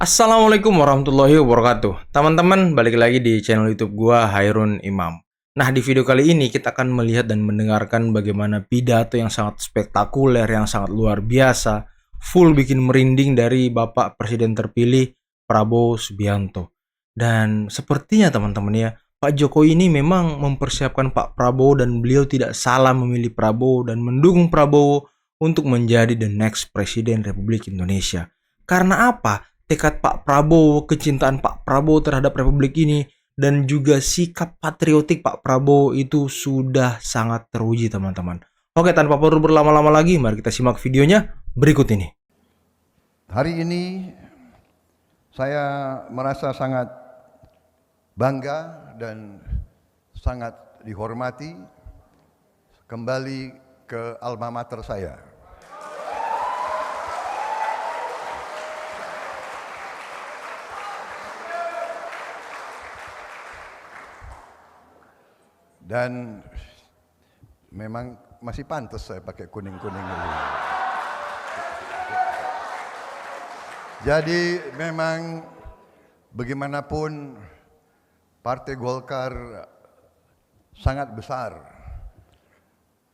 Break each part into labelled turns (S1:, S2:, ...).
S1: Assalamualaikum warahmatullahi wabarakatuh. Teman-teman, balik lagi di channel YouTube gua Hairun Imam. Nah, di video kali ini kita akan melihat dan mendengarkan bagaimana pidato yang sangat spektakuler, yang sangat luar biasa, full bikin merinding dari Bapak Presiden terpilih Prabowo Subianto. Dan sepertinya teman-teman ya, Pak Jokowi ini memang mempersiapkan Pak Prabowo dan beliau tidak salah memilih Prabowo dan mendukung Prabowo untuk menjadi the next Presiden Republik Indonesia. Karena apa? Tekad Pak Prabowo, kecintaan Pak Prabowo terhadap Republik ini, dan juga sikap patriotik Pak Prabowo itu sudah sangat teruji teman-teman. Oke, tanpa perlu berlama-lama lagi, mari kita simak videonya berikut ini.
S2: Hari ini saya merasa sangat bangga dan sangat dihormati kembali ke alma mater saya. Dan memang masih pantas saya pakai kuning-kuning ini. Jadi memang bagaimanapun Partai Golkar sangat besar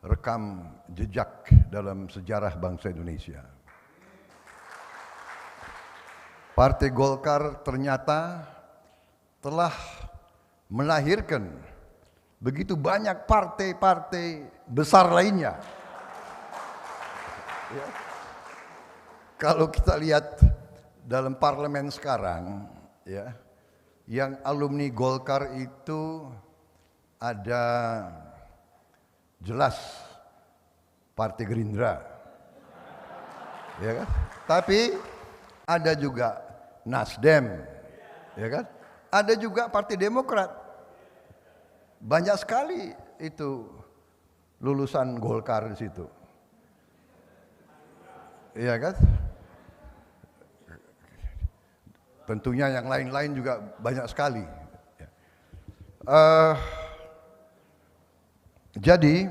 S2: rekam jejak dalam sejarah bangsa Indonesia. Partai Golkar ternyata telah melahirkan begitu banyak partai-partai besar lainnya. Ya. Kalau kita lihat dalam parlemen sekarang, ya, yang alumni Golkar itu ada jelas Partai Gerindra, ya kan? Tapi ada juga Nasdem, ya kan? Ada juga Partai Demokrat. Banyak sekali itu lulusan Golkar di situ. Iya kan? Tentunya yang lain-lain juga banyak sekali. Jadi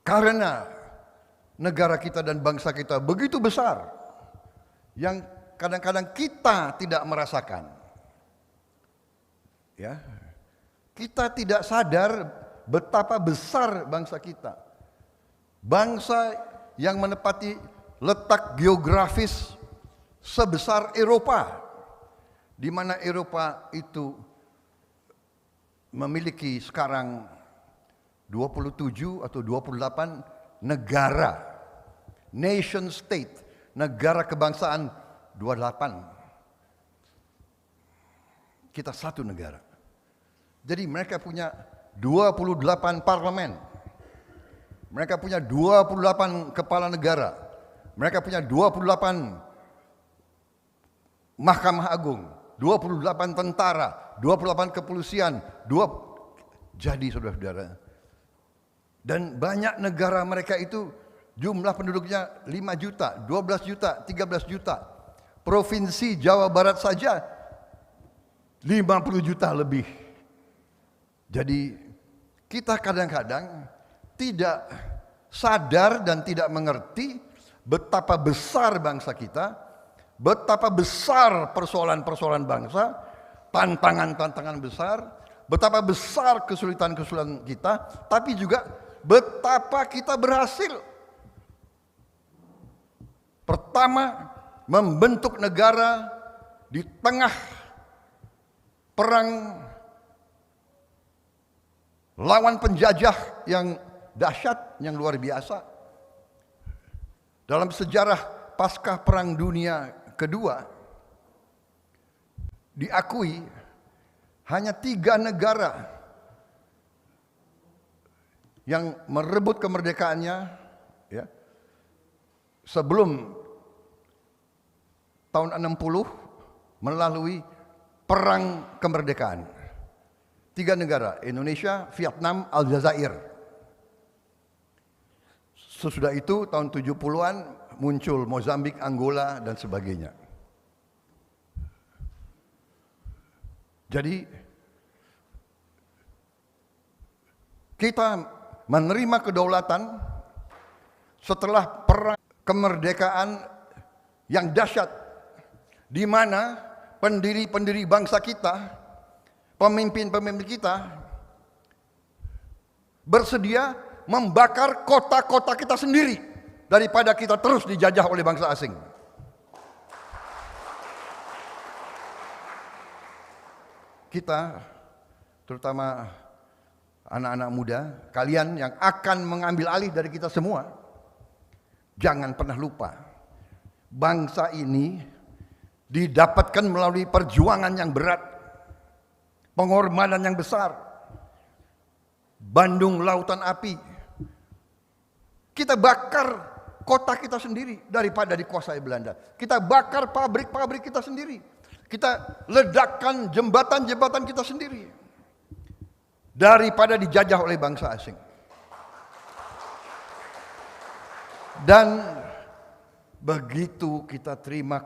S2: karena negara kita dan bangsa kita begitu besar yang kadang-kadang kita tidak merasakan. Ya, kita tidak sadar betapa besar bangsa kita. Bangsa yang menepati letak geografis sebesar Eropa, di mana Eropa itu memiliki sekarang 27 atau 28 negara, nation state, negara kebangsaan 28. Kita satu negara. Jadi mereka punya 28 parlemen. Mereka punya 28 kepala negara. Mereka punya 28 Mahkamah Agung, 28 tentara, 28 kepolisian, jadi saudara-saudara. Dan banyak negara mereka itu jumlah penduduknya 5 juta, 12 juta, 13 juta. Provinsi Jawa Barat saja 50 juta lebih. Jadi kita kadang-kadang tidak sadar dan tidak mengerti betapa besar bangsa kita, betapa besar persoalan-persoalan bangsa, tantangan-tantangan besar, betapa besar kesulitan-kesulitan kita, tapi juga betapa kita berhasil. Pertama, membentuk negara di tengah perang lawan penjajah yang dahsyat, yang luar biasa. Dalam sejarah pasca Perang Dunia Kedua, diakui hanya 3 negara yang merebut kemerdekaannya, ya, sebelum tahun 60 melalui perang kemerdekaan. 3 negara, Indonesia, Vietnam, Aljazair. Sesudah itu tahun 70-an muncul Mozambik, Angola dan sebagainya. Jadi kita menerima kedaulatan setelah perang kemerdekaan yang dahsyat, di mana pendiri-pendiri bangsa kita, pemimpin-pemimpin kita bersedia membakar kota-kota kita sendiri daripada kita terus dijajah oleh bangsa asing. Kita, terutama anak-anak muda, kalian yang akan mengambil alih dari kita semua, jangan pernah lupa, bangsa ini didapatkan melalui perjuangan yang berat, pengorbanan yang besar. Bandung Lautan Api, kita bakar kota kita sendiri daripada dikuasai Belanda. Kita bakar pabrik-pabrik kita sendiri. Kita ledakkan jembatan-jembatan kita sendiri daripada dijajah oleh bangsa asing. Dan begitu kita terima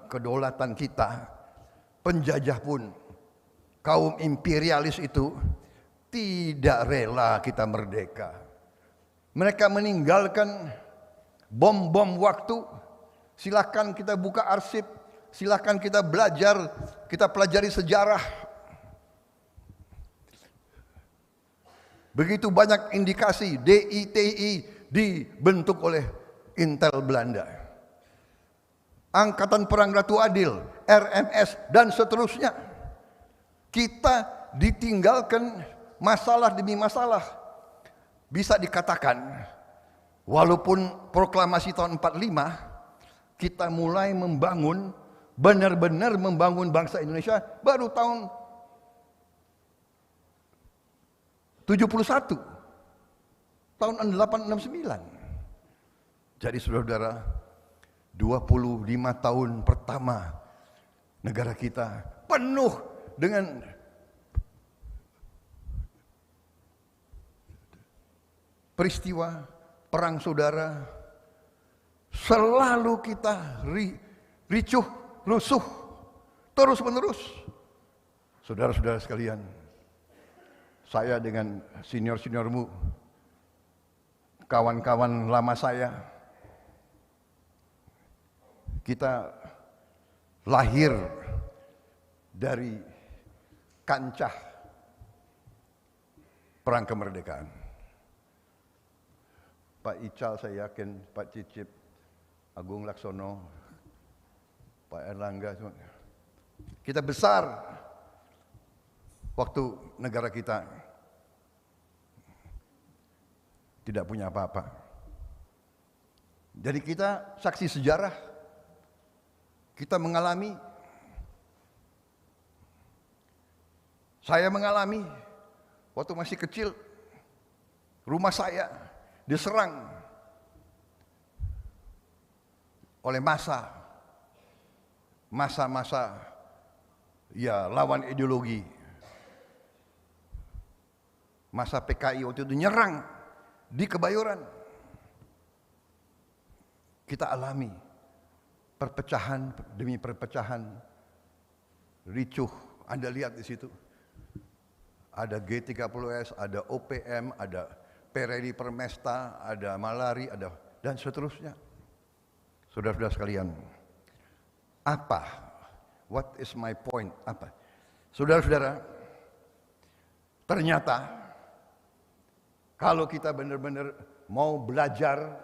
S2: kedaulatan kita, penjajah pun, kaum imperialis itu tidak rela kita merdeka. Mereka meninggalkan bom-bom waktu. Silakan kita buka arsip, silakan kita belajar, kita pelajari sejarah. Begitu banyak indikasi DITI dibentuk oleh Intel Belanda. Angkatan Perang Ratu Adil, RMS, dan seterusnya. Kita ditinggalkan masalah demi masalah. Bisa dikatakan, walaupun proklamasi tahun 45, kita mulai membangun, benar-benar membangun bangsa Indonesia baru tahun 71, tahun 869. Jadi saudara-saudara, 25 tahun pertama negara kita penuh dengan peristiwa perang saudara. Selalu kita ricuh, rusuh, terus menerus. Saudara-saudara sekalian, saya dengan senior-seniormu, kawan-kawan lama saya, kita lahir dari kancah perang kemerdekaan. Pak Ical saya yakin, Pak Cicip, Agung Laksono, Pak Erlangga, kita besar waktu negara kita tidak punya apa-apa. Jadi kita saksi sejarah, kita mengalami, saya mengalami waktu masih kecil, rumah saya diserang oleh masa-masa ya lawan ideologi. Masa PKI waktu itu nyerang di Kebayoran. Kita alami perpecahan demi perpecahan, ricuh. Anda lihat di situ. Ada G30S, ada OPM, ada Pereli Permesta, ada Malari, ada dan seterusnya. Saudara-saudara sekalian, apa? What is my point? Apa? Saudara-saudara, ternyata kalau kita benar-benar mau belajar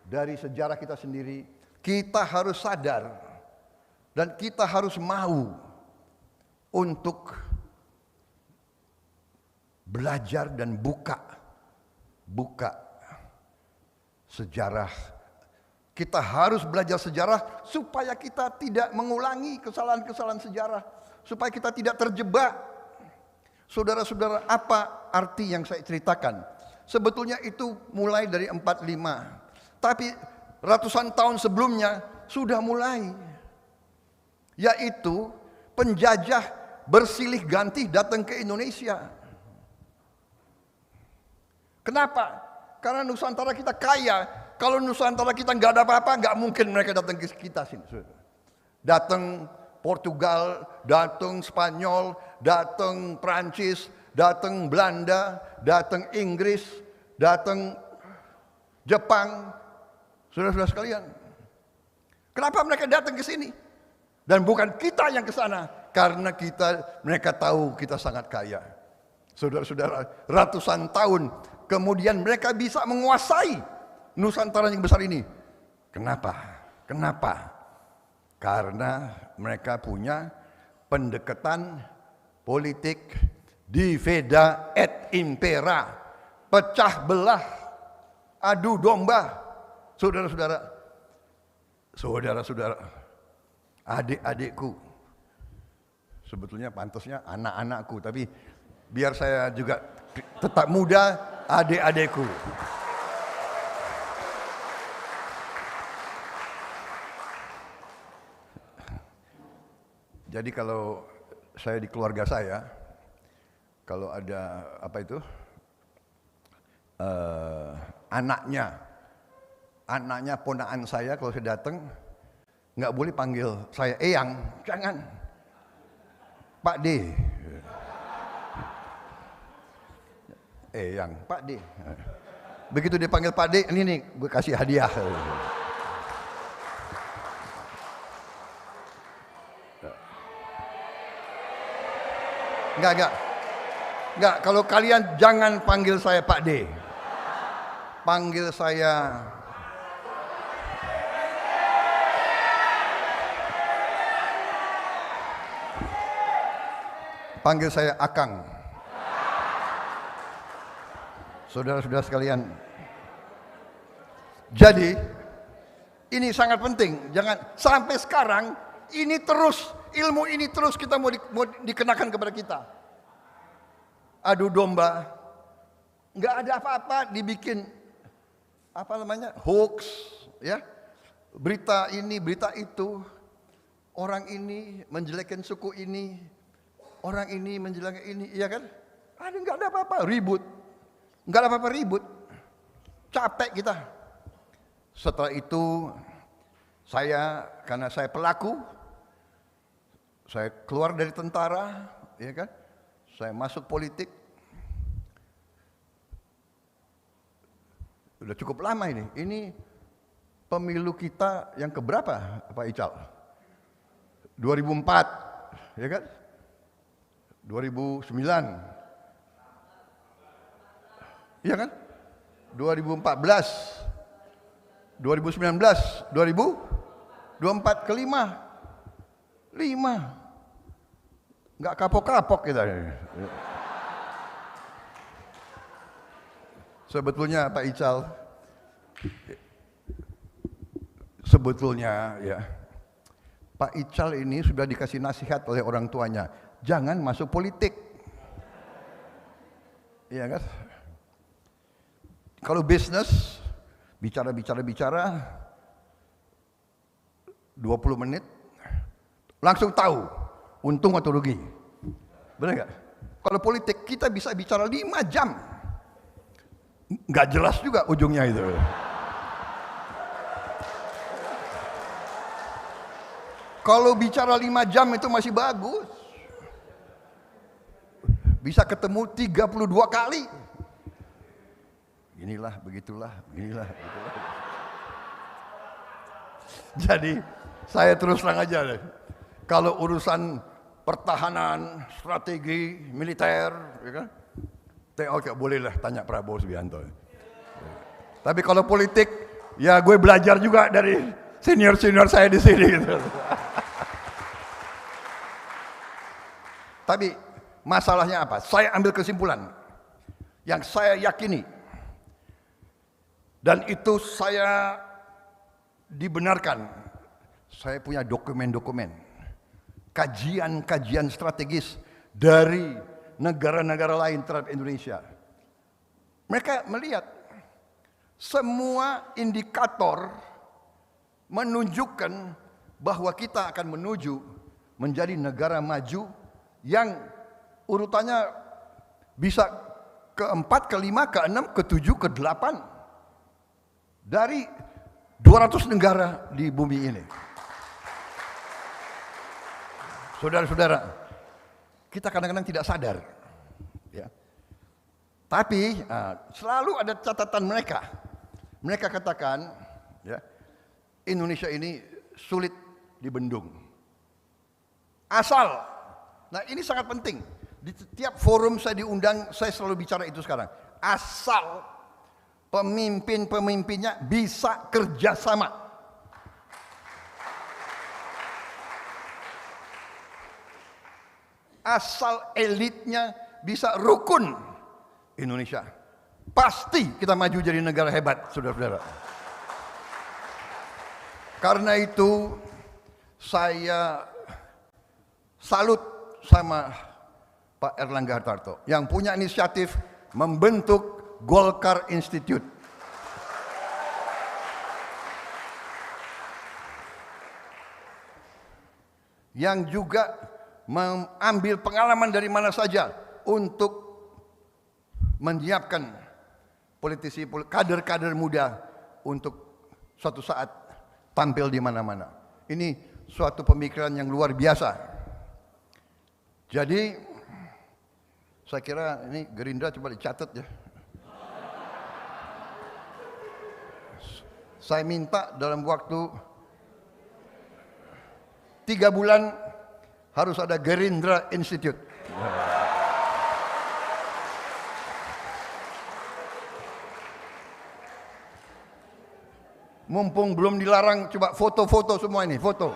S2: dari sejarah kita sendiri, kita harus sadar dan kita harus mau untuk belajar dan buka sejarah. Kita harus belajar sejarah supaya kita tidak mengulangi kesalahan-kesalahan sejarah, supaya kita tidak terjebak. Saudara-saudara, apa arti yang saya ceritakan? Sebetulnya itu mulai dari 45, tapi ratusan tahun sebelumnya sudah mulai, yaitu penjajah bersilih ganti datang ke Indonesia. Kenapa? Karena Nusantara kita kaya. Kalau Nusantara kita nggak ada apa-apa, nggak mungkin mereka datang ke kita sini. Datang Portugal, datang Spanyol, datang Prancis, datang Belanda, datang Inggris, datang Jepang. Saudara-saudara sekalian, Kenapa mereka datang ke sini? Dan bukan kita yang ke sana, karena mereka tahu kita sangat kaya. Saudara-saudara, ratusan tahun kemudian mereka bisa menguasai Nusantara yang besar ini. Kenapa? Kenapa? Karena mereka punya pendekatan politik divida et impera, pecah belah, adu domba. Saudara-saudara, adik-adikku, sebetulnya pantasnya anak-anakku, tapi biar saya juga tetap muda, adik-adikku. Jadi kalau saya di keluarga saya, kalau ada apa itu, anaknya ponakan saya, kalau saya datang nggak boleh panggil saya Eyang, jangan, Pak D. Eyang, Pak D. Begitu dipanggil Pak D, ini nih gue kasih hadiah. Enggak, kalau kalian jangan panggil saya Pak D. Panggil saya Akang. Saudara-saudara sekalian. Jadi ini sangat penting. Jangan sampai sekarang ini terus, ilmu ini terus kita mau dikenakan kepada kita. Adu domba, nggak ada apa-apa dibikin apa namanya hoax, ya, berita ini berita itu, orang ini menjelekkan suku ini, orang ini menjelekkan ini, iya kan? Ada nggak ada apa-apa ribut, nggak ada apa-apa ribut, capek kita. Setelah itu karena saya pelaku, saya keluar dari tentara, ya kan? Saya masuk politik. Udah cukup lama ini. Ini pemilu kita yang keberapa, Pak Ical? 2004, ya kan? 2009. Iya kan? 2014. 2019, 2024 kelima. 5. Nggak kapok-kapok kita. Sebetulnya Pak Ical, sebetulnya ya, Pak Ical ini sudah dikasih nasihat oleh orang tuanya, jangan masuk politik. Iya kan? Kalau bisnis, bicara 20 menit, langsung tahu untung atau rugi. Benar nggak? Kalau politik kita bisa bicara 5 jam. Nggak jelas juga ujungnya itu. Kalau bicara 5 jam itu masih bagus. Bisa ketemu 32 kali. Inilah, begitulah. Jadi saya terus terang aja deh. Kalau urusan pertahanan, strategi, militer, ya kan? Oke, bolehlah tanya Prabowo Subianto. Tapi kalau politik, ya gue belajar juga dari senior-senior saya di sini. Gitu. Tapi masalahnya apa? Saya ambil kesimpulan yang saya yakini, dan itu saya dibenarkan. Saya punya dokumen-dokumen, kajian-kajian strategis dari negara-negara lain terhadap Indonesia. Mereka melihat semua indikator menunjukkan bahwa kita akan menuju menjadi negara maju yang urutannya bisa ke-4, ke-5, ke-6, ke-7, ke-8 dari 200 negara di bumi ini. Saudara-saudara, kita kadang-kadang tidak sadar, ya. Tapi selalu ada catatan mereka. Mereka katakan, ya, Indonesia ini sulit dibendung. Asal, nah ini sangat penting. Di setiap forum saya diundang, saya selalu bicara itu sekarang. Asal pemimpin-pemimpinnya bisa kerjasama. Asal elitnya bisa rukun, Indonesia pasti kita maju jadi negara hebat, saudara-saudara. Karena itu saya salut sama Pak Erlangga Hartarto yang punya inisiatif membentuk Golkar Institute. Yang juga mengambil pengalaman dari mana saja untuk menyiapkan politisi, kader-kader muda untuk suatu saat tampil di mana-mana. Ini suatu pemikiran yang luar biasa. Jadi saya kira ini Gerindra coba dicatat ya. Saya minta dalam waktu 3 bulan harus ada Gerindra Institute. Mumpung belum dilarang, coba foto-foto semua ini, foto.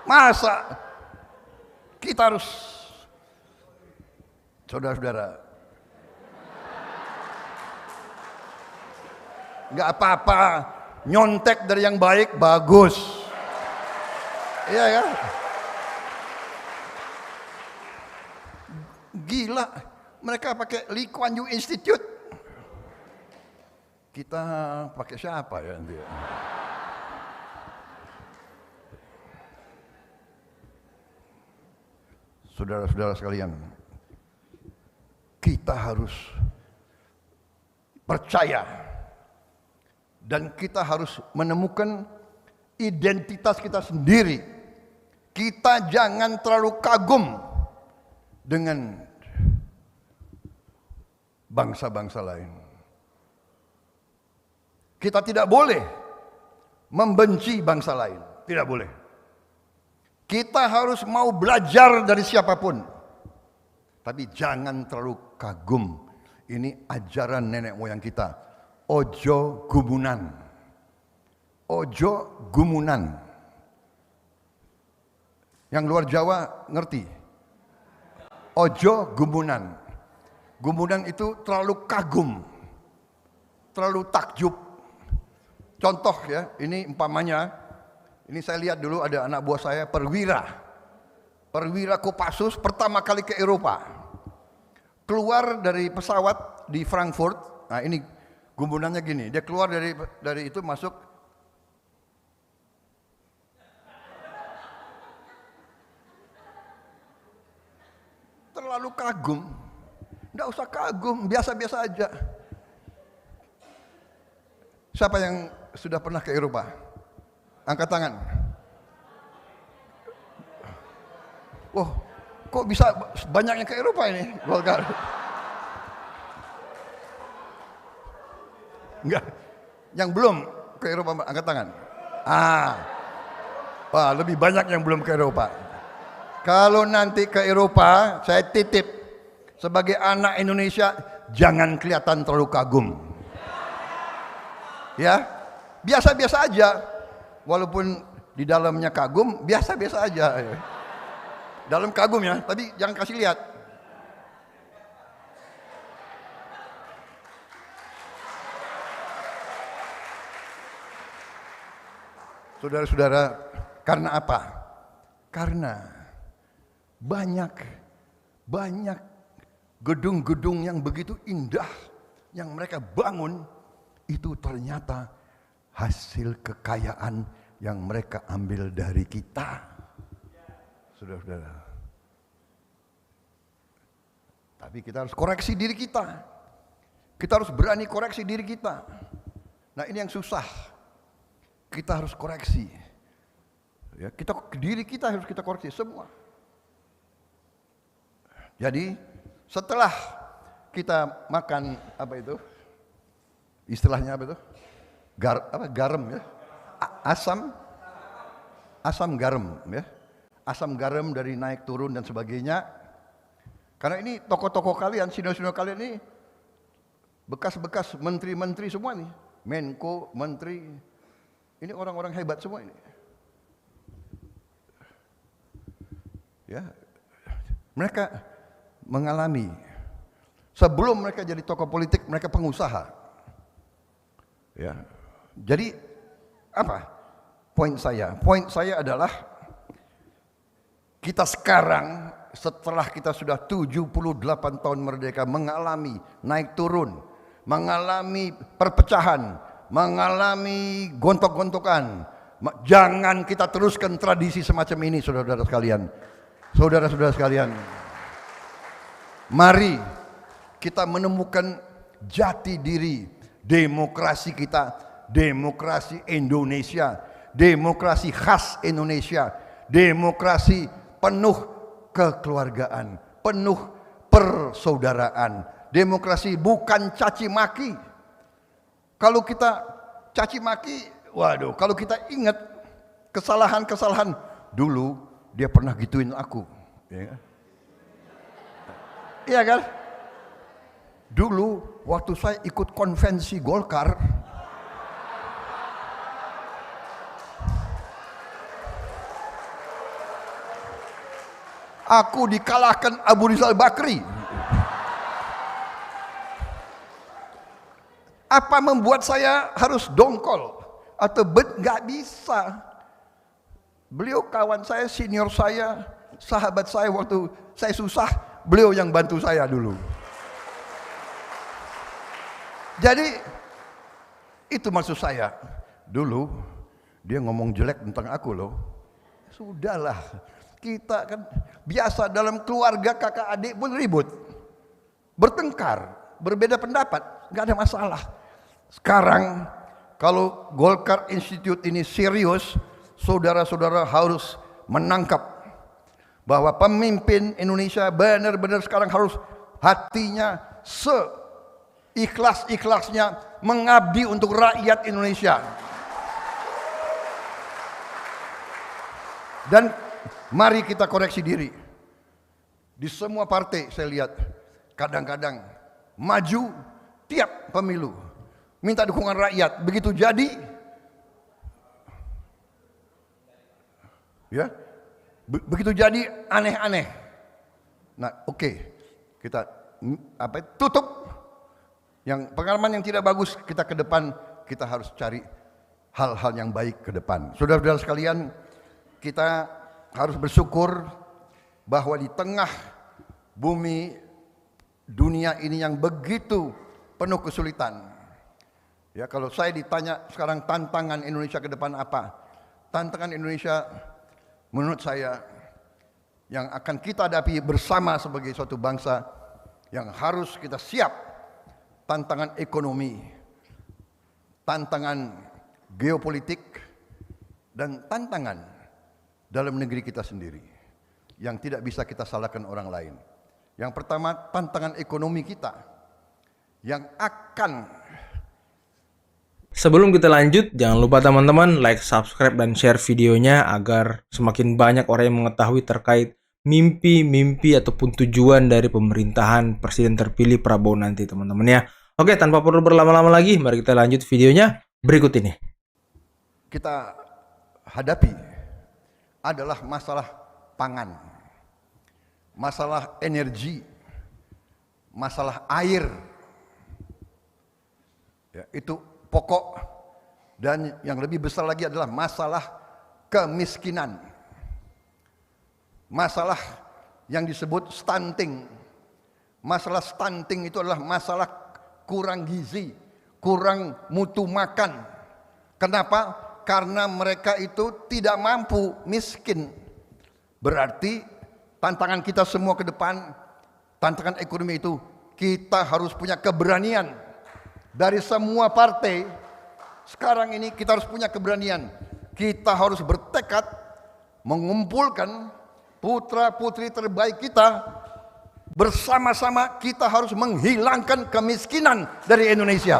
S2: Masa kita harus, saudara-saudara, nggak apa-apa, nyontek dari yang baik, bagus. Iya ya. Gila, mereka pakai Lee Kuan Yew Institute. Kita pakai siapa ya nanti? Saudara-saudara sekalian, kita harus percaya dan kita harus menemukan identitas kita sendiri. Kita jangan terlalu kagum dengan bangsa-bangsa lain. Kita tidak boleh membenci bangsa lain, tidak boleh. Kita harus mau belajar dari siapapun, tapi jangan terlalu kagum. Ini ajaran nenek moyang kita. Ojo gumunan, ojo gumunan. Yang luar Jawa ngerti? Ojo gumunan. Gumunan itu terlalu kagum, terlalu takjub. Contoh ya, ini umpamanya, ini saya lihat dulu ada anak buah saya perwira Kopassus pertama kali ke Eropa. Keluar dari pesawat di Frankfurt, nah ini gumunannya gini, dia keluar dari itu masuk. Terlalu kagum, enggak usah kagum, biasa-biasa aja. Siapa yang sudah pernah ke Eropa? Angkat tangan. Oh, kok bisa banyak yang ke Eropa ini? Golkar. Enggak. Yang belum ke Eropa angkat tangan. Wah, lebih banyak yang belum ke Eropa. Kalau nanti ke Eropa, saya titip sebagai anak Indonesia, jangan kelihatan terlalu kagum. Ya, biasa-biasa aja. Walaupun di dalamnya kagum, biasa-biasa aja. Dalam kagum ya, tapi jangan kasih lihat. Saudara-saudara, karena apa? Karena banyak gedung-gedung yang begitu indah yang mereka bangun, itu ternyata hasil kekayaan yang mereka ambil dari kita. Saudara-saudara. Tapi kita harus koreksi diri kita. Kita harus berani koreksi diri kita. Nah, ini yang susah. Kita harus koreksi. Ya, diri kita harus kita koreksi semua. Jadi, setelah kita makan apa itu? Istilahnya apa itu? Garam ya. Asam garam ya. Asam garam dari naik turun dan sebagainya. Karena ini tokoh-tokoh kalian, senior-senior kalian ini bekas-bekas menteri-menteri semua nih. Menko, menteri. Ini orang-orang hebat semua ini. Ya. Mereka mengalami, sebelum mereka jadi tokoh politik, mereka pengusaha. Ya. Jadi apa? Poin saya adalah kita sekarang setelah kita sudah 78 tahun merdeka mengalami naik turun, mengalami perpecahan, mengalami gontok-gontokan. Jangan kita teruskan tradisi semacam ini, saudara-saudara sekalian. Saudara-saudara sekalian, mari kita menemukan jati diri demokrasi kita, demokrasi Indonesia, demokrasi khas Indonesia, demokrasi penuh kekeluargaan, penuh persaudaraan, demokrasi bukan caci maki. Kalau kita caci maki, waduh, kalau kita ingat kesalahan-kesalahan dulu, dia pernah gituin aku, ya kan? Iya kan? Dulu waktu saya ikut konvensi Golkar, aku dikalahkan Abu Rizal Bakri. Apa membuat saya harus dongkol atau nggak bisa? Beliau kawan saya, senior saya, sahabat saya waktu saya susah, beliau yang bantu saya dulu. Jadi itu maksud saya. Dulu dia ngomong jelek tentang aku loh. Sudahlah. Kita kan biasa dalam keluarga kakak adik pun ribut, bertengkar, berbeda pendapat, nggak ada masalah. Sekarang kalau Golkar Institute ini serius, saudara-saudara harus menangkap bahwa pemimpin Indonesia benar-benar sekarang harus hatinya seikhlas-ikhlasnya mengabdi untuk rakyat Indonesia. Dan mari kita koreksi diri. Di semua partai saya lihat kadang-kadang maju tiap pemilu minta dukungan rakyat, begitu jadi ya begitu jadi aneh-aneh. Nah, oke. Kita tutup yang pengalaman yang tidak bagus, kita ke depan kita harus cari hal-hal yang baik ke depan. Saudara-saudara sekalian, kita harus bersyukur bahwa di tengah bumi dunia ini yang begitu penuh kesulitan. Ya, kalau saya ditanya sekarang tantangan Indonesia ke depan apa? Tantangan Indonesia menurut saya yang akan kita hadapi bersama sebagai suatu bangsa yang harus kita siap, tantangan ekonomi, tantangan geopolitik, dan tantangan dalam negeri kita sendiri yang tidak bisa kita salahkan orang lain. Yang pertama, tantangan ekonomi kita yang akan.
S1: Sebelum kita lanjut, jangan lupa teman-teman like, subscribe, dan share videonya agar semakin banyak orang yang mengetahui terkait mimpi-mimpi ataupun tujuan dari pemerintahan Presiden terpilih Prabowo nanti, teman-teman ya. Oke, tanpa perlu berlama-lama lagi, mari kita lanjut videonya berikut ini.
S2: Kita hadapi adalah masalah pangan, masalah energi, masalah air. Ya, itu pokok, dan yang lebih besar lagi adalah masalah kemiskinan. Masalah yang disebut stunting. Masalah stunting itu adalah masalah kurang gizi, kurang mutu makan. Kenapa? Karena mereka itu tidak mampu, miskin. Berarti tantangan kita semua ke depan, tantangan ekonomi itu, kita harus punya keberanian. Dari semua partai, sekarang ini kita harus punya keberanian. Kita harus bertekad mengumpulkan putra-putri terbaik kita. Bersama-sama kita harus menghilangkan kemiskinan dari Indonesia.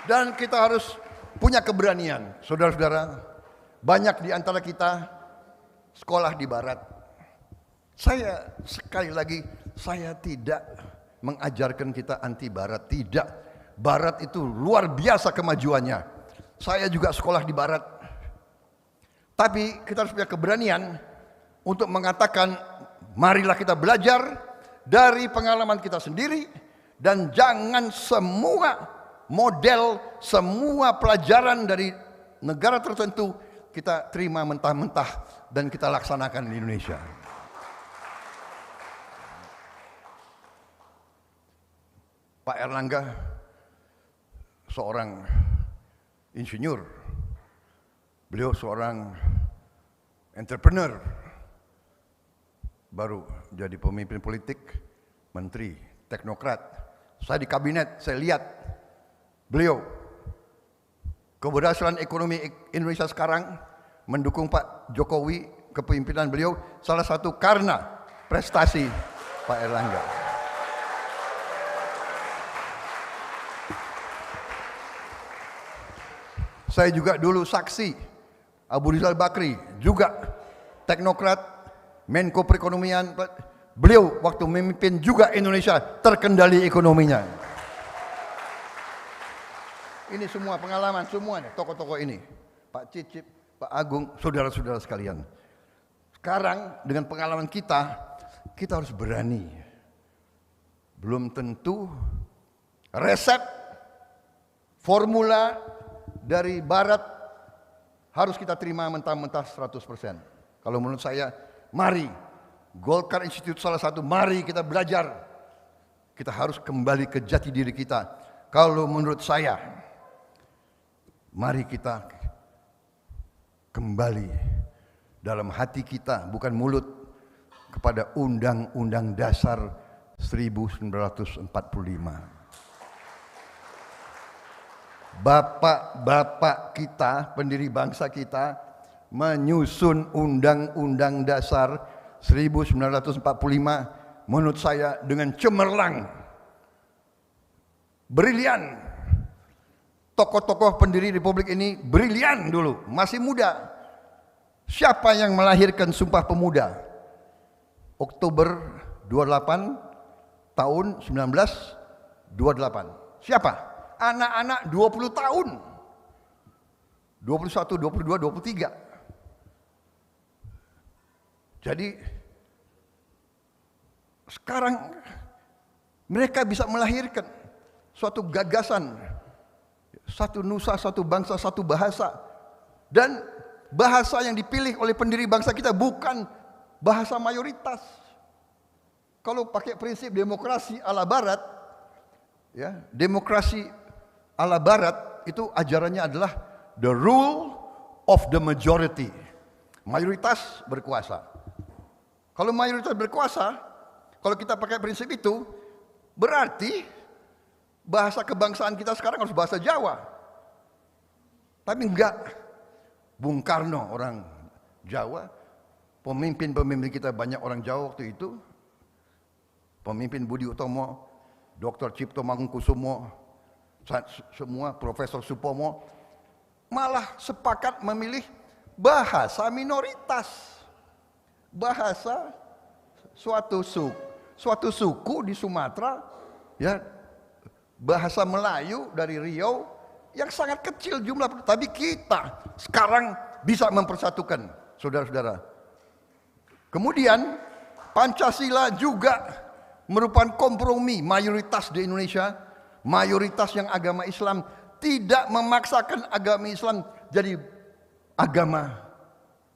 S2: Dan kita harus punya keberanian. Saudara-saudara, banyak di antara kita sekolah di barat. Saya sekali lagi, saya tidak mengajarkan kita anti barat, tidak. Barat itu luar biasa kemajuannya. Saya juga sekolah di barat. Tapi kita harus punya keberanian untuk mengatakan, marilah kita belajar dari pengalaman kita sendiri, dan jangan semua model, semua pelajaran dari negara tertentu kita terima mentah-mentah dan kita laksanakan di Indonesia. Pak Erlangga seorang insinyur, beliau seorang entrepreneur, baru jadi pemimpin politik, menteri, teknokrat. Saya di kabinet, saya lihat beliau keberhasilan ekonomi Indonesia sekarang mendukung Pak Jokowi, kepemimpinan beliau salah satu karena prestasi Pak Erlangga. Saya juga dulu saksi Abu Rizal Bakri, juga teknokrat, Menko Perekonomian. Beliau waktu memimpin juga Indonesia terkendali ekonominya. Ini semua pengalaman, semuanya tokoh-tokoh ini, Pak Cicip, Pak Agung, saudara-saudara sekalian. Sekarang dengan pengalaman kita harus berani. Belum tentu resep, formula dari barat harus kita terima mentah-mentah 100%. Kalau menurut saya, mari Golkar Institute salah satu, mari kita belajar. Kita harus kembali ke jati diri kita. Kalau menurut saya, mari kita kembali dalam hati kita, bukan mulut, kepada Undang-Undang Dasar 1945. Bapak-bapak kita, pendiri bangsa kita, menyusun Undang-Undang Dasar 1945 menurut saya dengan cemerlang, brilian. Tokoh-tokoh pendiri Republik ini brilian dulu, masih muda. Siapa yang melahirkan Sumpah Pemuda? Oktober 28 tahun 1928. Siapa? Anak-anak 20 tahun. 21, 22, 23. Jadi sekarang mereka bisa melahirkan suatu gagasan, satu nusa, satu bangsa, satu bahasa. Dan bahasa yang dipilih oleh pendiri bangsa kita bukan bahasa mayoritas. Kalau pakai prinsip demokrasi ala barat, ya, demokrasi ala barat itu ajarannya adalah the rule of the majority. Mayoritas berkuasa. Kalau mayoritas berkuasa, kalau kita pakai prinsip itu, berarti bahasa kebangsaan kita sekarang harus bahasa Jawa. Tapi enggak. Bung Karno orang Jawa, pemimpin-pemimpin kita banyak orang Jawa waktu itu. Pemimpin Budi Utomo, Dr. Cipto Mangunkusumo, semua Profesor Supomo malah sepakat memilih bahasa minoritas. Bahasa suatu suku di Sumatera, ya, bahasa Melayu dari Riau yang sangat kecil jumlah, tapi kita sekarang bisa mempersatukan, saudara-saudara. Kemudian Pancasila juga merupakan kompromi mayoritas di Indonesia, mayoritas yang agama Islam, tidak memaksakan agama Islam jadi agama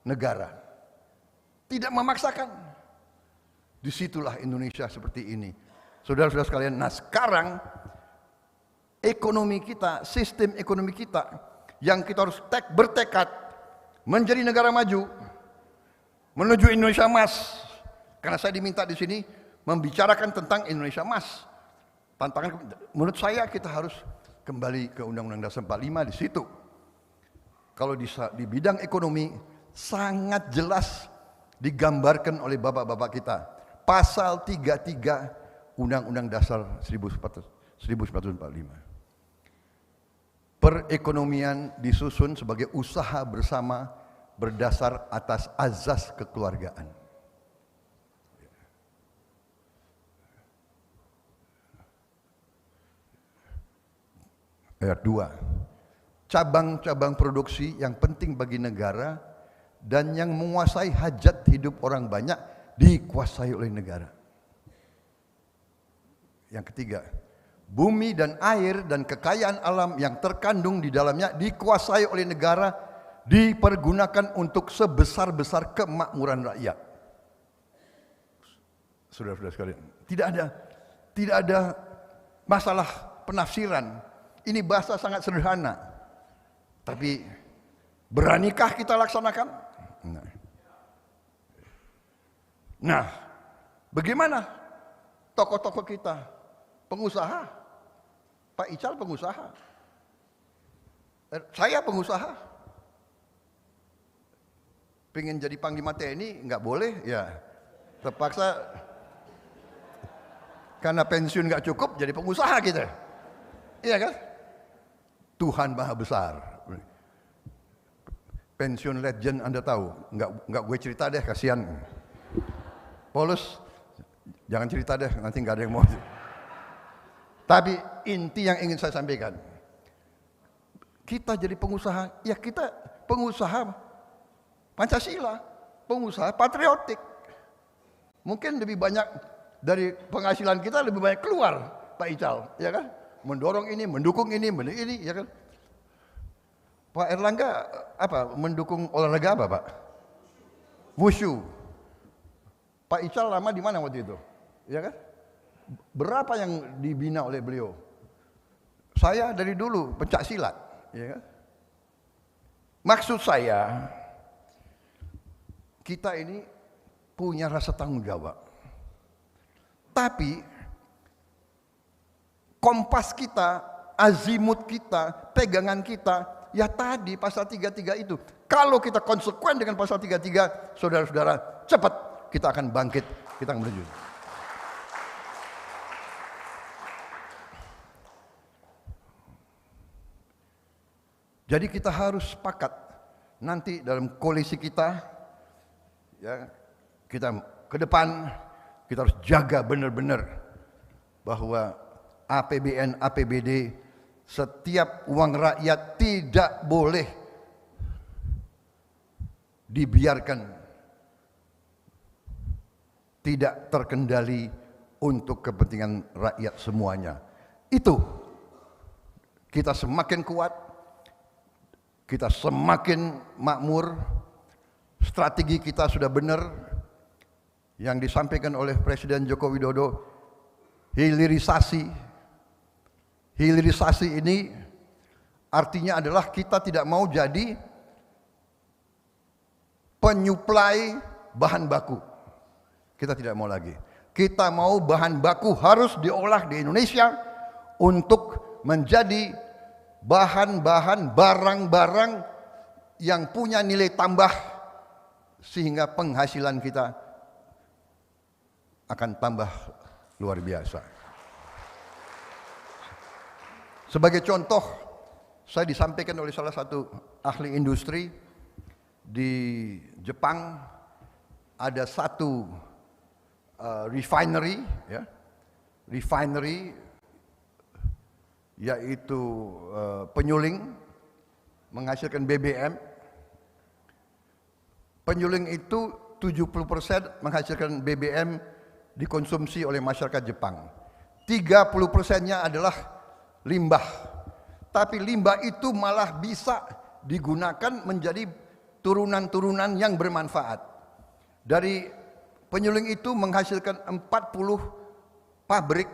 S2: negara. Tidak memaksakan. Disitulah Indonesia seperti ini. Saudara-saudara sekalian, nah sekarang ekonomi kita, sistem ekonomi kita yang kita harus bertekad menjadi negara maju, menuju Indonesia Emas. Karena saya diminta di sini membicarakan tentang Indonesia Emas. Tantangan menurut saya kita harus kembali ke Undang-Undang Dasar 45 di situ. Kalau di bidang ekonomi sangat jelas digambarkan oleh bapak-bapak kita. Pasal 33 Undang-Undang Dasar 1945. perekonomian disusun sebagai usaha bersama berdasar atas azas kekeluargaan. Ayat 2. Cabang-cabang produksi yang penting bagi negara dan yang menguasai hajat hidup orang banyak dikuasai oleh negara. Yang ketiga, bumi dan air dan kekayaan alam yang terkandung di dalamnya dikuasai oleh negara, dipergunakan untuk sebesar-besar kemakmuran rakyat. Saudara-saudara sekalian, tidak ada masalah penafsiran. Ini bahasa sangat sederhana. Tapi beranikah kita laksanakan? Nah, bagaimana tokoh-tokoh kita? Pengusaha. Pak Ical pengusaha. Saya pengusaha. Pengen jadi Panglima TNI nggak boleh, ya terpaksa karena pensiun nggak cukup jadi pengusaha kita. Iya kan? Tuhan Maha Besar. Pensiun legend Anda tahu? Nggak gue cerita deh, kasihan. Paulus, jangan cerita deh, nanti nggak ada yang mau. Tapi inti yang ingin saya sampaikan, kita jadi pengusaha, ya kita pengusaha Pancasila, pengusaha patriotik. Mungkin lebih banyak dari penghasilan kita lebih banyak keluar, Pak Ical, ya kan? Mendorong ini, mendukung ini, ya kan? Pak Erlangga apa? Mendukung olahraga apa, Pak? Wushu. Pak Ical lama di mana waktu itu? Ya kan? Berapa yang dibina oleh beliau? Saya dari dulu pencak silat, ya kan? Maksud saya, kita ini punya rasa tanggung jawab. Tapi kompas kita, azimut kita, pegangan kita, ya tadi pasal 33 itu. Kalau kita konsekuen dengan pasal 33, saudara-saudara, cepat kita akan bangkit, kita akan menuju. Jadi kita harus sepakat nanti dalam koalisi kita, ya, kita ke depan kita harus jaga benar-benar bahwa APBN, APBD, setiap uang rakyat tidak boleh dibiarkan tidak terkendali untuk kepentingan rakyat semuanya. Itu kita semakin kuat, kita semakin makmur, strategi kita sudah benar yang disampaikan oleh Presiden Joko Widodo, hilirisasi. Hilirisasi ini artinya adalah kita tidak mau jadi penyuplai bahan baku. Kita tidak mau lagi. Kita mau bahan baku harus diolah di Indonesia untuk menjadi bahan-bahan, barang-barang yang punya nilai tambah sehingga penghasilan kita akan tambah luar biasa. Sebagai contoh, saya disampaikan oleh salah satu ahli industri di Jepang, ada satu refinery, ya, refinery yaitu penyuling menghasilkan BBM. Penyuling itu 70% menghasilkan BBM dikonsumsi oleh masyarakat Jepang. 30%-nya adalah limbah. Tapi limbah itu malah bisa digunakan menjadi turunan-turunan yang bermanfaat. Dari penyuling itu menghasilkan 40 pabrik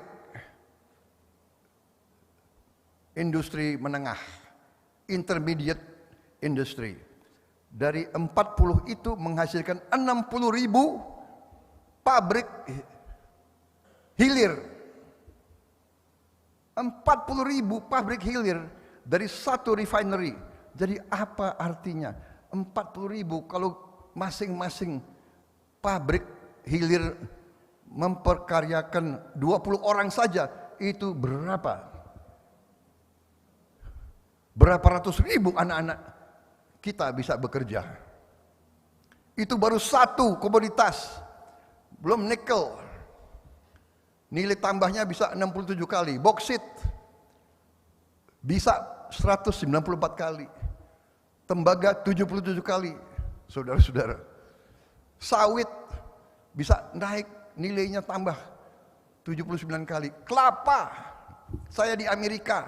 S2: industri menengah, intermediate industry. Dari 40 itu menghasilkan 60.000 pabrik hilir. 40.000 pabrik hilir dari satu refinery. Jadi apa artinya? 40.000 kalau masing-masing pabrik hilir memperkaryakan 20 orang saja, itu berapa? berapa ratus ribu anak-anak kita bisa bekerja. Itu baru satu komoditas, belum nikel. Nilai tambahnya bisa 67 kali. Boksit bisa 194 kali. Tembaga 77 kali. Saudara-saudara. Sawit bisa naik nilainya tambah 79 kali. Kelapa, saya di Amerika,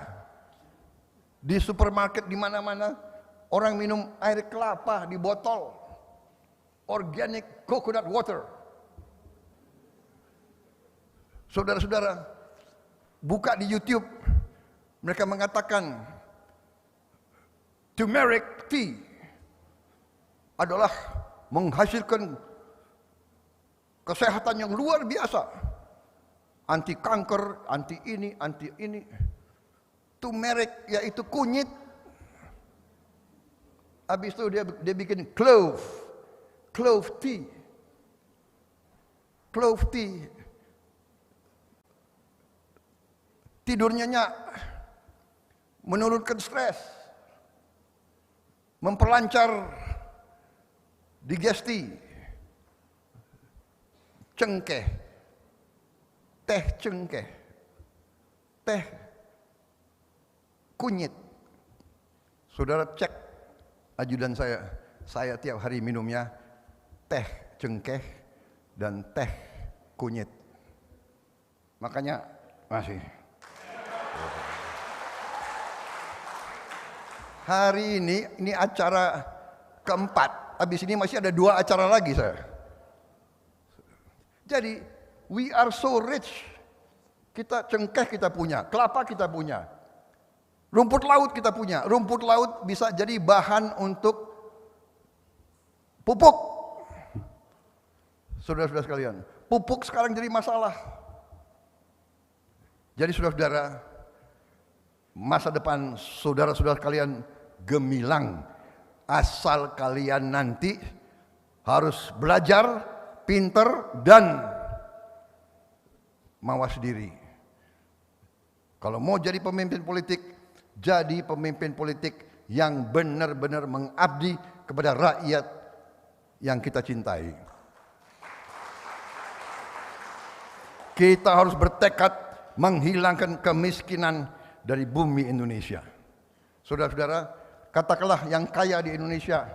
S2: di supermarket di mana-mana orang minum air kelapa di botol, organic coconut water. Saudara-saudara, buka di YouTube, mereka mengatakan turmeric tea adalah menghasilkan kesehatan yang luar biasa, anti kanker, anti ini, anti ini. Turmeric yaitu kunyit. Habis itu dia bikin clove tea. Clove tea. Tidurnya nyenyak, menurunkan stres, memperlancar digesti. Cengkeh, teh cengkeh, teh kunyit. Saudara cek ajudan saya tiap hari minumnya teh cengkeh dan teh kunyit. Makanya masih. Hari ini acara keempat. Habis ini masih ada 2 acara lagi saya. Jadi, we are so rich. Kita cengkeh kita punya, kelapa kita punya. Rumput laut kita punya. Rumput laut bisa jadi bahan untuk pupuk. Saudara-saudara sekalian, pupuk sekarang jadi masalah. Jadi saudara-saudara, masa depan saudara-saudara kalian gemilang, asal kalian nanti harus belajar, pinter, dan mawas diri. Kalau mau jadi pemimpin politik, jadi pemimpin politik yang benar-benar mengabdi kepada rakyat yang kita cintai. Kita harus bertekad menghilangkan kemiskinan dari bumi Indonesia. Saudara-saudara, katakanlah yang kaya di Indonesia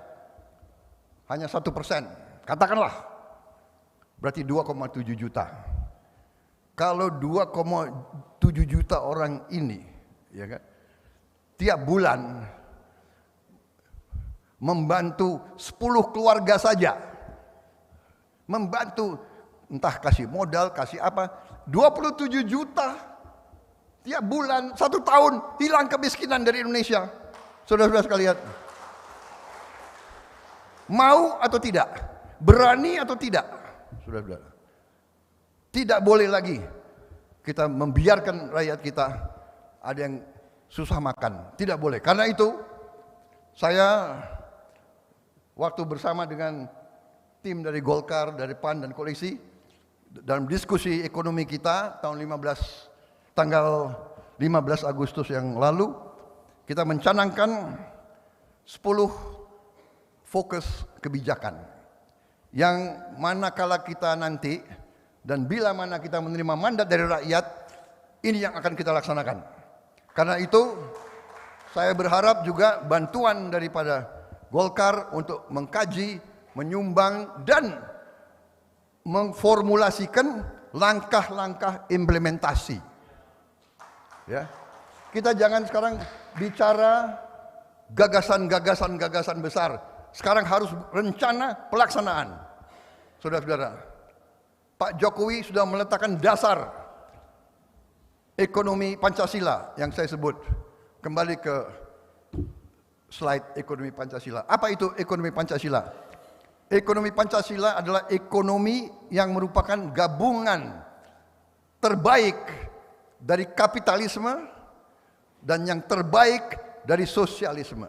S2: hanya 1%, katakanlah, berarti 2,7 juta. Kalau 2,7 juta orang ini, ya kan, tiap bulan membantu 10 keluarga saja, membantu entah kasih modal, kasih apa, 27 juta tiap bulan, 1 tahun hilang kemiskinan dari Indonesia. Saudara-saudara sekalian, mau atau tidak, berani atau tidak, saudara-saudara, tidak boleh lagi kita membiarkan rakyat kita ada yang susah makan, tidak boleh. Karena itu saya waktu bersama dengan tim dari Golkar, dari PAN dan koalisi dalam diskusi ekonomi kita tanggal 15 Agustus yang lalu, kita mencanangkan 10 fokus kebijakan yang manakala kita nanti dan bila mana kita menerima mandat dari rakyat, ini yang akan kita laksanakan. Karena itu saya berharap juga bantuan daripada Golkar untuk mengkaji, menyumbang dan memformulasikan langkah-langkah implementasi. Ya. Kita jangan sekarang bicara gagasan besar. Sekarang harus rencana pelaksanaan. Saudara-saudara, Pak Jokowi sudah meletakkan dasar ekonomi Pancasila yang saya sebut. Kembali ke slide ekonomi Pancasila. Apa itu ekonomi Pancasila? Ekonomi Pancasila adalah ekonomi yang merupakan gabungan terbaik dari kapitalisme dan yang terbaik dari sosialisme.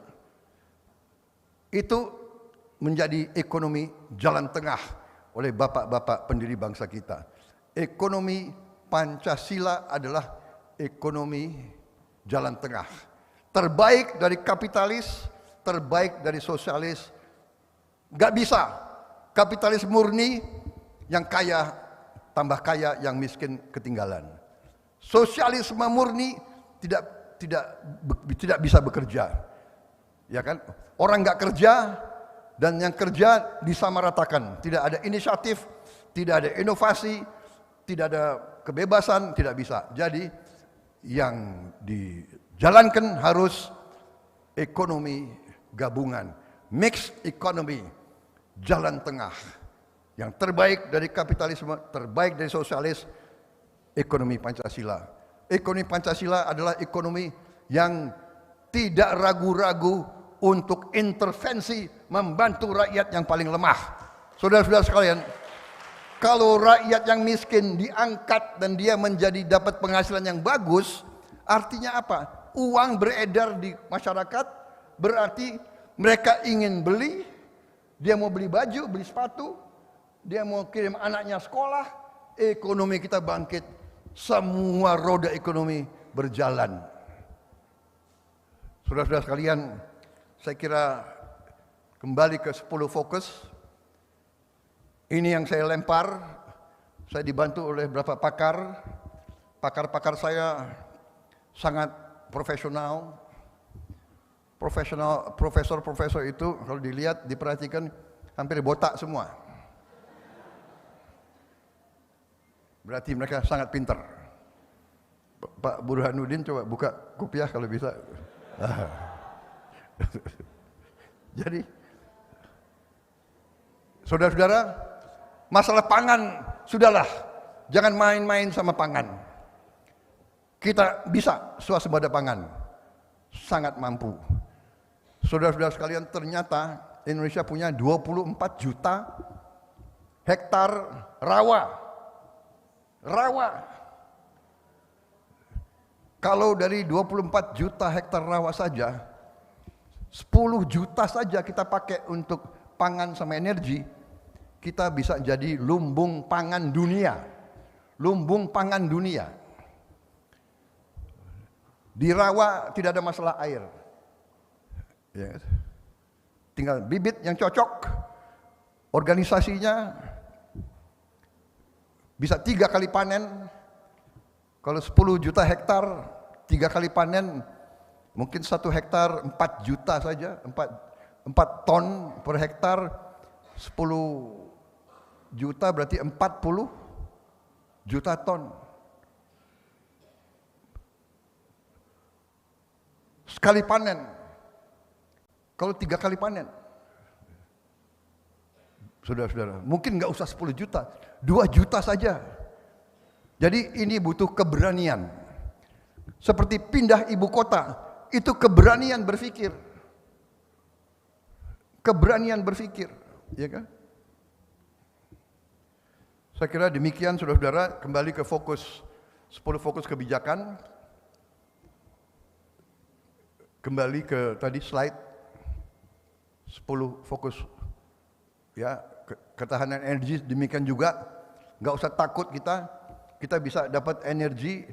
S2: Itu menjadi ekonomi jalan tengah oleh bapak-bapak pendiri bangsa kita. Ekonomi Pancasila adalah ekonomi jalan tengah. terbaik dari kapitalis, terbaik dari sosialis. Gak bisa. Kapitalis murni, yang kaya tambah kaya, yang miskin ketinggalan. Sosialisme murni tidak bisa bekerja. Ya kan? Orang nggak kerja dan yang kerja disamaratakan. Tidak ada inisiatif, tidak ada inovasi, tidak ada kebebasan, tidak bisa. Jadi yang dijalankan harus ekonomi gabungan, mixed economy, jalan tengah. Yang terbaik dari kapitalisme, terbaik dari sosialis, ekonomi Pancasila. Ekonomi Pancasila adalah ekonomi yang tidak ragu-ragu untuk intervensi membantu rakyat yang paling lemah. Saudara-saudara sekalian, kalau rakyat yang miskin diangkat dan dia dapat penghasilan yang bagus, artinya apa? Uang beredar di masyarakat, berarti mereka ingin beli, dia mau beli baju, beli sepatu, dia mau kirim anaknya sekolah, ekonomi kita bangkit, semua roda ekonomi berjalan. Saudara-saudara sekalian, saya kira kembali ke 10 fokus. Ini yang saya lempar, saya dibantu oleh beberapa pakar. Pakar-pakar saya sangat profesional. Profesor-profesor itu kalau dilihat, diperhatikan hampir botak semua. Berarti mereka sangat pintar. Pak Burhanuddin coba buka kopiah kalau bisa. Jadi, saudara-saudara, masalah pangan sudahlah, jangan main-main sama pangan. Kita bisa swasembada pangan, sangat mampu. Saudara-saudara sekalian, ternyata Indonesia punya 24 juta hektar rawa. Kalau dari 24 juta hektar rawa saja, 10 juta saja kita pakai untuk pangan sama energi, kita bisa jadi lumbung pangan dunia. Lumbung pangan dunia. Di rawa tidak ada masalah air. Ya. Tinggal bibit yang cocok, organisasinya bisa 3 kali panen. Kalau 10 juta hektar, 3 kali panen, mungkin 1 hektar 4 juta saja, 4 ton per hektar, 10 juta berarti 40 juta ton. Sekali panen, kalau 3 kali panen, saudara-saudara, mungkin nggak usah 10 juta, 2 juta saja. Jadi ini butuh keberanian. Seperti pindah ibu kota, itu keberanian berpikir. Keberanian berpikir, ya kan? Saya kira demikian saudara-saudara, kembali ke fokus 10 fokus kebijakan. Kembali ke tadi slide 10 fokus ya, ketahanan energi demikian juga. Nggak usah takut kita bisa dapat energi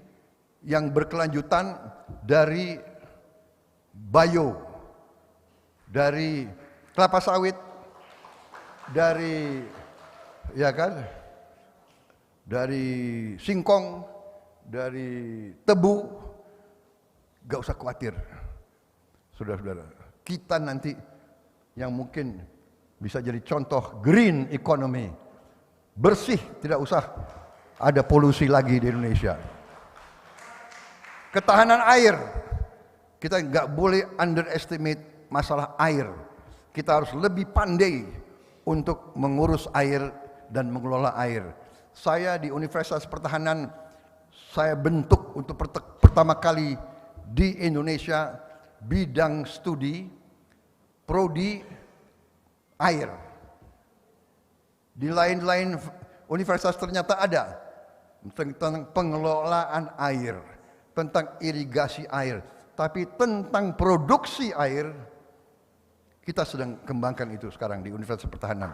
S2: yang berkelanjutan dari bio, dari kelapa sawit, dari ya kan, dari singkong, dari tebu. Nggak usah khawatir, saudara-saudara. Kita nanti yang mungkin bisa jadi contoh green economy, bersih, tidak usah ada polusi lagi di Indonesia. Ketahanan air, kita nggak boleh underestimate masalah air. Kita harus lebih pandai untuk mengurus air dan mengelola air. Saya di Universitas Pertahanan, saya bentuk untuk pertama kali di Indonesia bidang studi prodi air. Di lain-lain universitas ternyata ada tentang pengelolaan air, tentang irigasi air, tapi tentang produksi air kita sedang kembangkan itu sekarang di Universitas Pertahanan.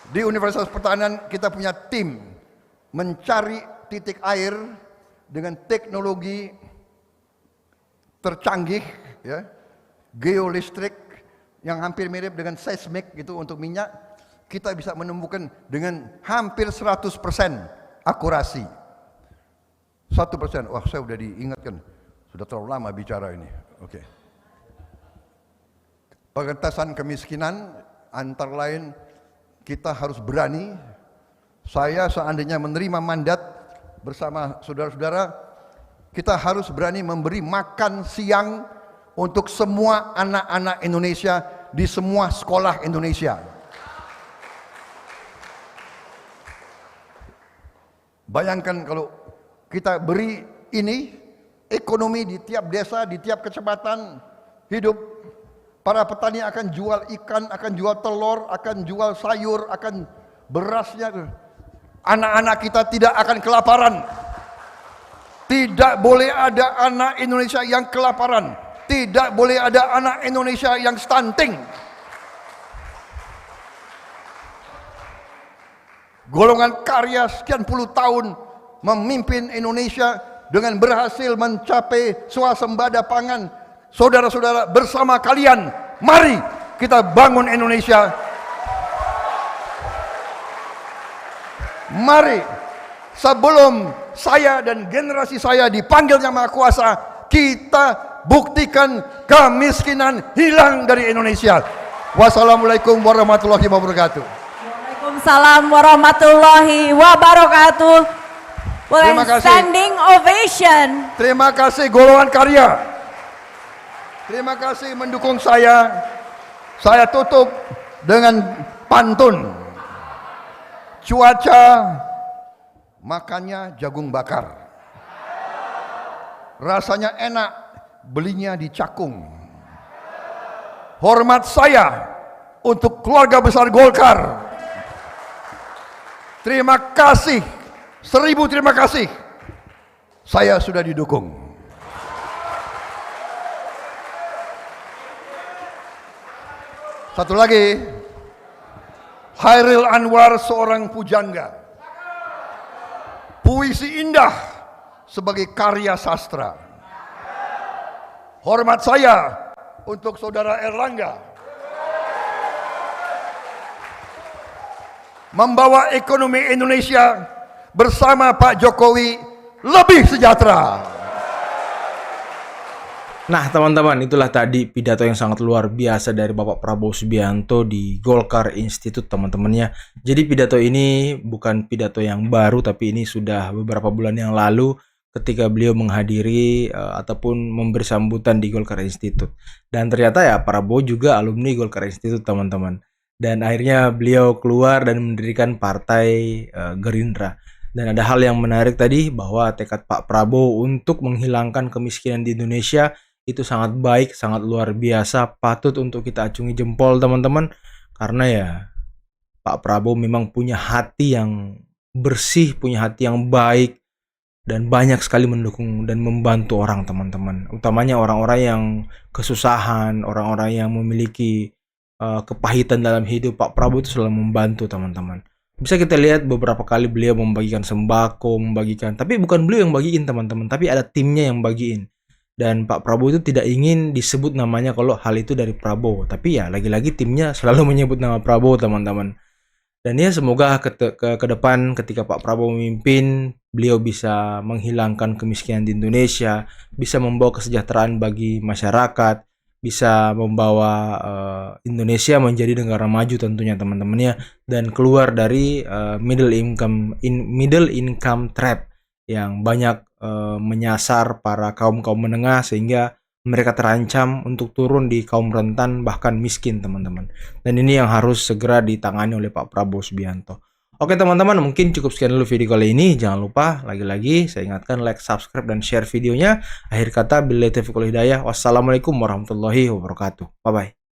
S2: Di Universitas Pertahanan kita punya tim mencari titik air dengan teknologi tercanggih, ya, geolistrik yang hampir mirip dengan seismik gitu untuk minyak, kita bisa menemukan dengan hampir 100% akurasi. 1%, wah saya udah diingatkan, sudah terlalu lama bicara ini. Oke. Pengentasan kemiskinan antara lain kita harus berani. Saya seandainya menerima mandat bersama saudara-saudara, kita harus berani memberi makan siang untuk semua anak-anak Indonesia di semua sekolah Indonesia. Bayangkan kalau kita beri ini, ekonomi di tiap desa, di tiap kecamatan hidup. Para petani akan jual ikan, akan jual telur, akan jual sayur, akan berasnya. Anak-anak kita tidak akan kelaparan. Tidak boleh ada anak Indonesia yang kelaparan. Tidak boleh ada anak Indonesia yang stunting. Golongan karya sekian puluh tahun memimpin Indonesia dengan berhasil mencapai swasembada pangan. Saudara-saudara, bersama kalian, mari kita bangun Indonesia. Mari, sebelum saya dan generasi saya dipanggil Yang Maha Kuasa, kita buktikan kemiskinan hilang dari Indonesia. Wassalamualaikum warahmatullahi wabarakatuh.
S3: Waalaikumsalam warahmatullahi wabarakatuh.
S2: Terima kasih.
S3: Standing ovation.
S2: Terima kasih golongan karya. Terima kasih mendukung saya. Saya tutup dengan pantun. Cuaca makannya jagung bakar. Rasanya enak, belinya di Cakung. Hormat saya untuk keluarga besar Golkar. Terima kasih, 1000 terima kasih. Saya sudah didukung. Satu lagi, Hairil Anwar seorang pujangga. Puisi indah sebagai karya sastra. Hormat saya untuk saudara Erlangga. Membawa ekonomi Indonesia bersama Pak Jokowi lebih sejahtera.
S1: Nah teman-teman, itulah tadi pidato yang sangat luar biasa dari Bapak Prabowo Subianto di Golkar Institute teman-temannya. Jadi pidato ini bukan pidato yang baru, tapi ini sudah beberapa bulan yang lalu ketika beliau menghadiri ataupun memberi sambutan di Golkar Institute. Dan ternyata ya Prabowo juga alumni Golkar Institute teman-teman. Dan akhirnya beliau keluar dan mendirikan partai Gerindra. Dan ada hal yang menarik tadi bahwa tekad Pak Prabowo untuk menghilangkan kemiskinan di Indonesia itu sangat baik, sangat luar biasa, patut untuk kita acungi jempol teman-teman. Karena ya Pak Prabowo memang punya hati yang bersih, punya hati yang baik, dan banyak sekali mendukung dan membantu orang teman-teman. Utamanya orang-orang yang kesusahan, orang-orang yang memiliki kepahitan dalam hidup. Pak Prabowo itu selalu membantu teman-teman. Bisa kita lihat beberapa kali beliau membagikan sembako, tapi bukan beliau yang bagiin teman-teman, tapi ada timnya yang bagiin. Dan Pak Prabowo itu tidak ingin disebut namanya kalau hal itu dari Prabowo. Tapi ya lagi-lagi timnya selalu menyebut nama Prabowo teman-teman. Dan ya semoga ke depan ketika Pak Prabowo memimpin, beliau bisa menghilangkan kemiskinan di Indonesia, bisa membawa kesejahteraan bagi masyarakat, bisa membawa Indonesia menjadi negara maju tentunya teman-temannya, dan keluar dari middle income trap yang banyak menyasar para kaum menengah sehingga mereka terancam untuk turun di kaum rentan bahkan miskin teman-teman. Dan ini yang harus segera ditangani oleh Pak Prabowo Subianto. Oke teman-teman, mungkin cukup sekian dulu video kali ini. Jangan lupa lagi-lagi saya ingatkan like, subscribe, dan share videonya. Akhir kata billahi taufiq wal hidayah. Wassalamualaikum warahmatullahi wabarakatuh. Bye bye.